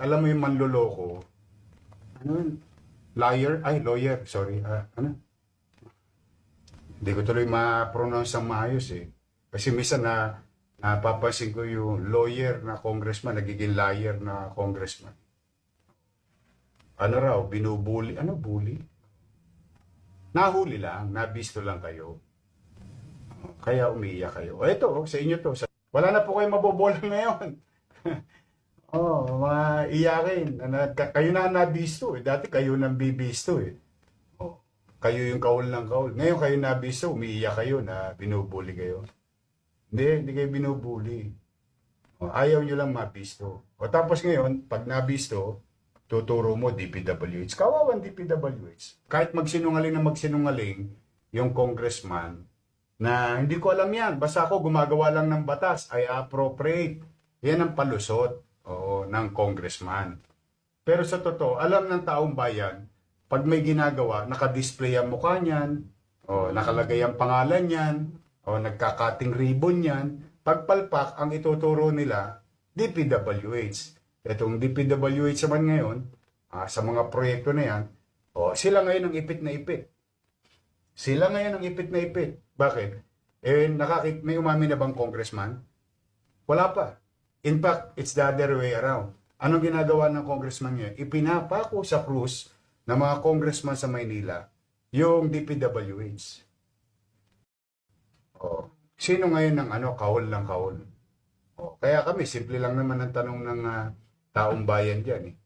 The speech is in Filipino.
alam mo yung manloloko, ano yun? Lawyer, sorry. Ano? Hindi ko tuloy ma-pronounce ang maayos eh. Kasi minsan napapansin ko yung lawyer na congressman, nagiging liar na congressman. Ano raw, binubuli, ano bully? Nahuli lang, nabisto lang kayo. Kaya umiiyak kayo. O ito, sa inyo to. Wala na po kayo mabobola ngayon. Maiyakin. Kayo na ang nabisto eh. Dati kayo nang bibisto eh. Oh, kayo yung kaul ng kaul. Ngayon kayo nabisto, umiiyak kayo na binubuli kayo. Hindi kayo binubuli. Ayaw nyo lang mabisto. O tapos ngayon, pag nabisto, tuturo mo DPWH. Kawawan DPWH. Kahit magsinungaling na magsinungaling, yung congressman, na hindi ko alam yan. Basta ako gumagawa lang ng batas, ay appropriate. Yan ang palusot ng congressman. Pero sa totoo, alam ng taong bayan, pag may ginagawa, nakadisplay ang mukha niyan, nakalagay ang pangalan niyan, nagkakating ribbon niyan, pagpalpak ang ituturo nila, DPWH. Itong DPWH naman ngayon, sa mga proyekto na yan, sila ngayon ang ipit na ipit. Sila ngayon ang ipit na ipit. Bakit? May umamin na bang congressman? Wala pa. In fact, it's the other way around. Anong ginagawa ng congressman niya? Ipinapako sa krus ng mga congressman sa Maynila yung DPWH. Sino ngayon ang kahol ng kahol? Kaya kami, simple lang naman ang tanong ng taong bayan dyan.